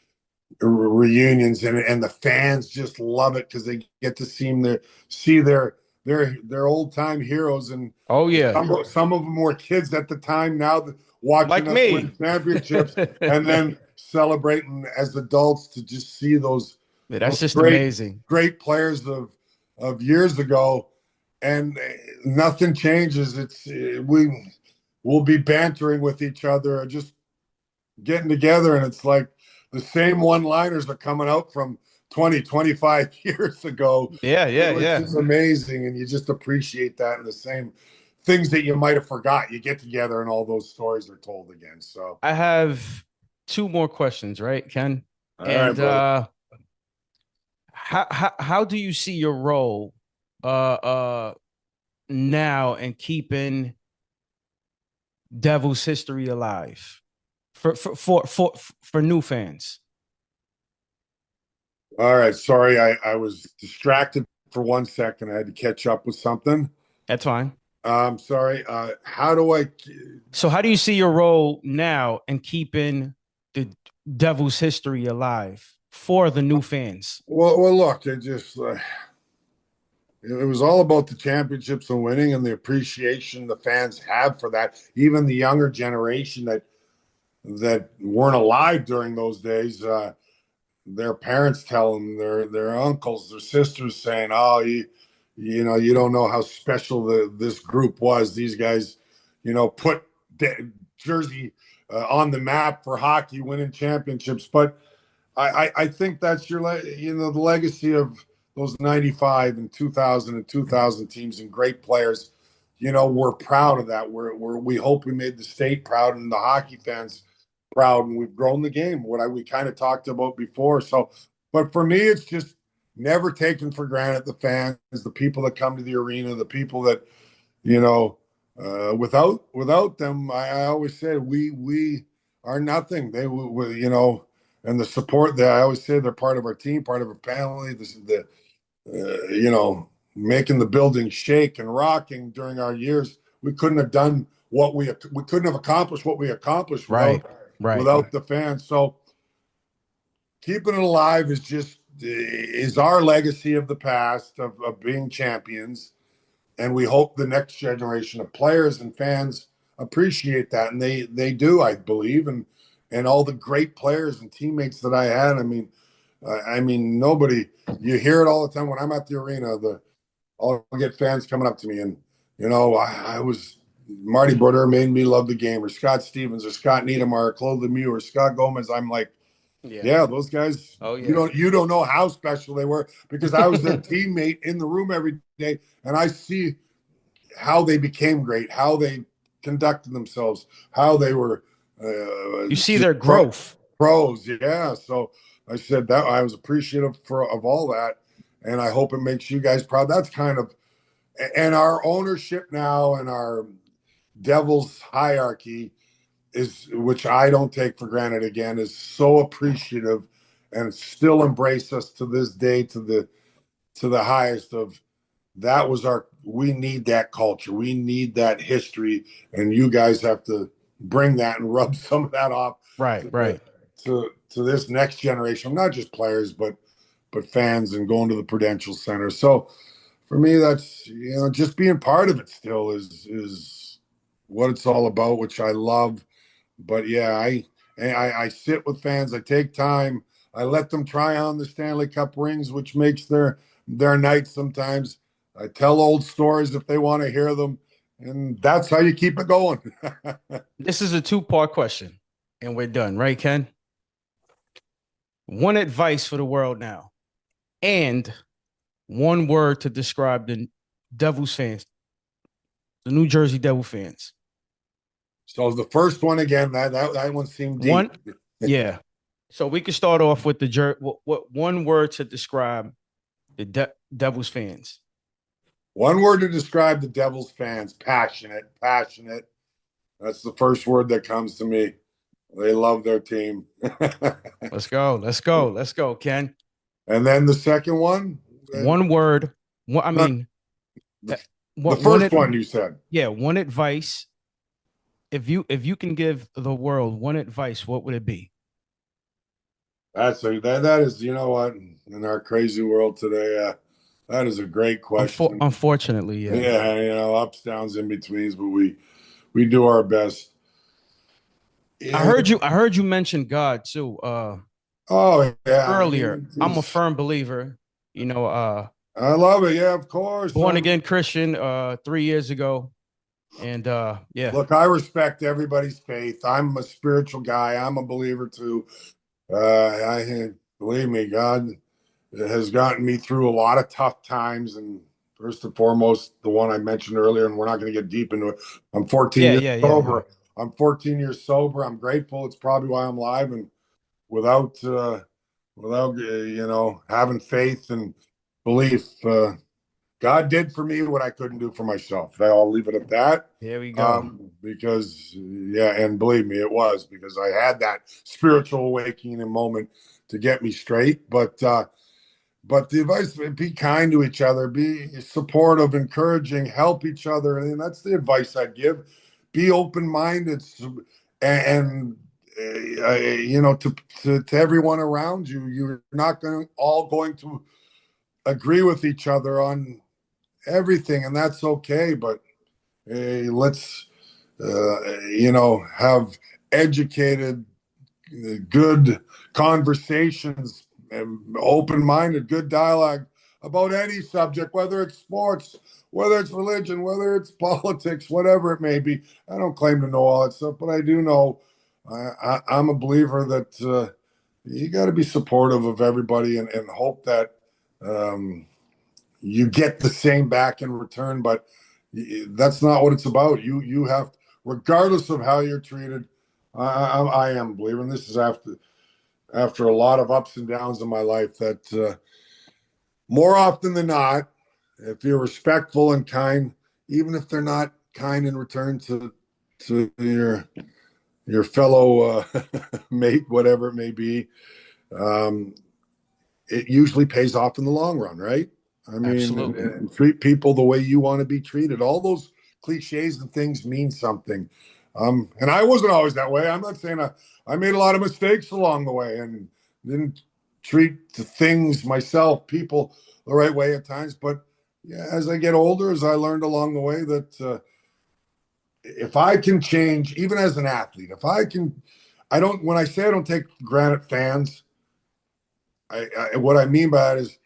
reunions, and the fans just love it because they get to see their old time heroes, and Oh yeah. some of them were kids at the time, now watching Like us win me. championships, and then celebrating as adults to just see those Yeah, that's just great amazing. great players of years ago, and nothing changes. We'll be bantering with each other, just getting together, and it's like the same one-liners are coming out from 20, 25 years ago, Yeah, yeah, which yeah. is amazing. And you just appreciate that, and the same things that you might have forgot, you get together and all those stories are told again. So I have two more questions, right, Ken? all right, And brother. how do you see your role now in keeping Devil's history alive for new fans? All right, sorry, I was distracted for 1 second. I had to catch up with something. That's fine. Sorry. How do I? So how do you see your role now in keeping the Devil's history alive for the new fans? Well, look, it was all about the championships and winning, and the appreciation the fans have for that. Even the younger generation that weren't alive during those days, their parents tell them, their uncles, their sisters saying, "Oh, you don't know how special this group was. These guys, put Jersey on the map for hockey, winning championships." But I think that's the legacy of those 95 and 2000 and 2000 teams and great players. We're proud of that. We hope we made the state proud and the hockey fans proud, and we've grown the game, we kind of talked about before. So, but for me, it's just never taken for granted the fans, the people that come to the arena, the people that, without them, I always say we are nothing. And the support that I always say, they're part of our team, part of our family. This is making the building shake and rocking during our years. We couldn't have done we couldn't have accomplished what we accomplished Right, right. without the fans. So keeping it alive is our legacy of the past, of being champions. And we hope the next generation of players and fans appreciate that. And they do, I believe. And all the great players and teammates that I had. I mean, nobody, you hear it all the time when I'm at the arena, I'll get fans coming up to me, and, I was, Marty Brodeur made me love the game, or Scott Stevens, or Scott Niedermayer, or Claude Lemieux, or Scott Gomez. I'm like, Yeah. yeah, those guys, Oh yeah. you don't know how special they were, because I was their teammate in the room every day, and I see how they became great, how they conducted themselves, how they were You see their growth. pros. Yeah. So I said that I was appreciative of all that, and I hope it makes you guys proud. That's kind of, and our ownership now, and our Devils hierarchy which I don't take for granted, again, is so appreciative and still embrace us to this day, to the highest of, we need that culture. We need that history. And you guys have to bring that and rub some of that off Right, right. to this next generation, not just players, but fans, and going to the Prudential Center. So for me, that's, just being part of it still is what it's all about, which I love. But yeah, I sit with fans. I take time. I let them try on the Stanley Cup rings, which makes their night sometimes. I tell old stories if they want to hear them, and that's how you keep it going. This is a two-part question, and we're done, right, Ken? One advice for the world now, and one word to describe the Devils fans, the New Jersey Devil fans. So the first one again, that one seemed deep. One, yeah. So we could start off with what one word to describe the Devils fans. One word to describe the Devils fans: passionate, passionate. That's the first word that comes to me. They love their team. Let's go. Let's go. Let's go, Ken. And then the second one, One word. I mean, the, the what first one you said. Yeah, one advice. If you can give the world one advice, what would it be? That is, you know what, in our crazy world today, that is a great question. Unfortunately, yeah. Yeah, ups, downs, in betweens, but we do our best. I Yeah. heard you. I heard you mention God too. Oh yeah. Earlier, I'm a firm believer. You know, I love it. Yeah, of course. born again Christian 3 years ago, and yeah. Look, I respect everybody's faith. I'm a spiritual guy. I'm a believer too. I believe me, God has gotten me through a lot of tough times, and first and foremost, the one I mentioned earlier, and we're not going to get deep into it. I'm 14 Yeah, years yeah, yeah. sober. I'm 14 years sober. I'm grateful. It's probably why I'm alive, and without having faith and belief, God did for me what I couldn't do for myself. I'll leave it at that. Here we go. Because yeah, and believe me, it was because I had that spiritual awakening and moment to get me straight. But the advice: be kind to each other, be supportive, encouraging, help each other, and that's the advice I'd give. Be open-minded, and to everyone around you. You're not all going to agree with each other on everything, and that's okay. But hey, let's have educated, good conversations, and open-minded, good dialogue about any subject, whether it's sports, whether it's religion, whether it's politics, whatever it may be. I don't claim to know all that stuff, but I do know I'm a believer that you got to be supportive of everybody, and hope that um, you get the same back in return. But that's not what it's about. You have, regardless of how you're treated. I am a believer, and this is after a lot of ups and downs in my life, that more often than not, if you're respectful and kind, even if they're not kind in return to your fellow mate, whatever it may be, um, it usually pays off in the long run, right? I mean, Absolutely. and treat people the way you want to be treated. All those cliches and things mean something. And I wasn't always that way. I'm not saying I made a lot of mistakes along the way and didn't treat the things, myself, people the right way at times. But yeah, as I get older, as I learned along the way, that if I can change, even as an athlete, if I can, I don't, when I say I don't take for granted fans, what I mean by that is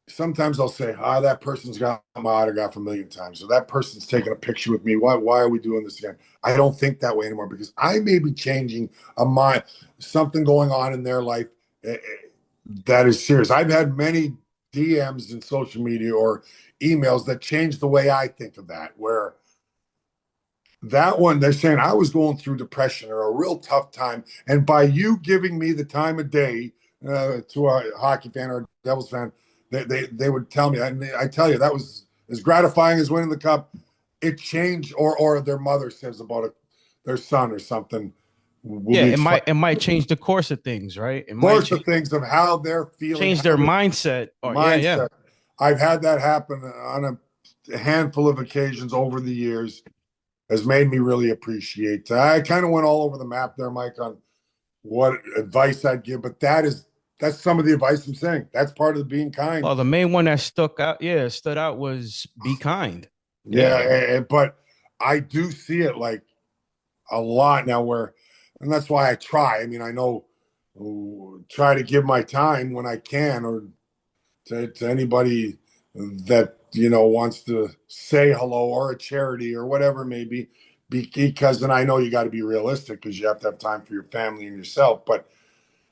sometimes I'll say, that person's got my autograph a million times. So that person's taking a picture with me. Why are we doing this again? I don't think that way anymore, because I may be changing a mind, something going on in their life that is serious. I've had many DMs in social media or emails that changed the way I think of that, where that one, they're saying I was going through depression or a real tough time. And by you giving me the time of day, to a hockey fan or a Devils fan, they would tell me, and I tell you, that was as gratifying as winning the cup. It changed, or their mother says about it, their son or something. Will Yeah, be it might change the course of things, right? It might course of things of how they're feeling, change how their their mindset. Or yeah, yeah. mindset. I've had that happen on a handful of occasions over the years. Has made me really appreciate. I kind of went all over the map there, Mike, on what advice I'd give, but that's some of the advice I'm saying. That's part of being kind. Well, the main one that stood out was be kind. Yeah, but I do see it like a lot now and that's why I try. I mean, I know try to give my time when I can, or to anybody that wants to say hello, or a charity or whatever it may be, because and I know you got to be realistic because you have to have time for your family and yourself. But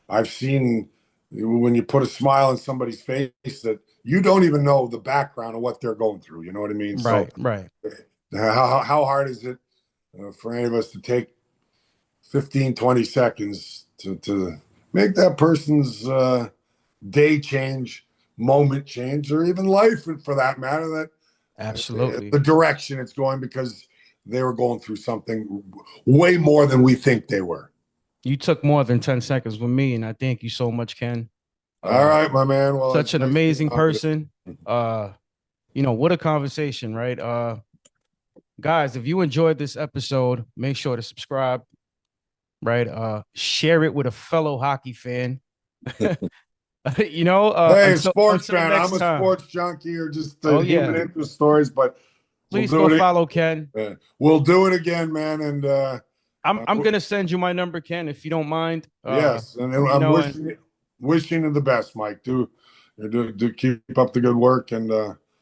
I've seen when you put a smile on somebody's face that you don't even know the background of what they're going through. You know what I mean? So Right. how hard is it for any of us to take 15, 20 seconds to make that person's day change, moment change, or even life for that matter, that Absolutely. the direction it's going, because they were going through something way more than we think they were. You took more than 10 seconds with me, and I thank you so much, Ken. All right, my man. Well, Such an nice amazing person. What a conversation, right? Guys, if you enjoyed this episode, make sure to subscribe, right? Share it with a fellow hockey fan. Hey, sports until fan. I'm next a time. sports junkie, or just Oh human yeah. interest stories, but Please go follow Ken. We'll do it again, man. And I'm gonna send you my number, Ken, if you don't mind. yes, and I'm wishing you the best, Mike. Do keep up the good work, and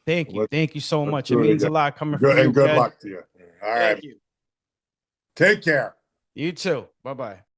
thank you so let's much. It do it means a again. lot coming Good, from you, and good Ken. luck to you. All right, Thank you. take care. You too. Bye-bye.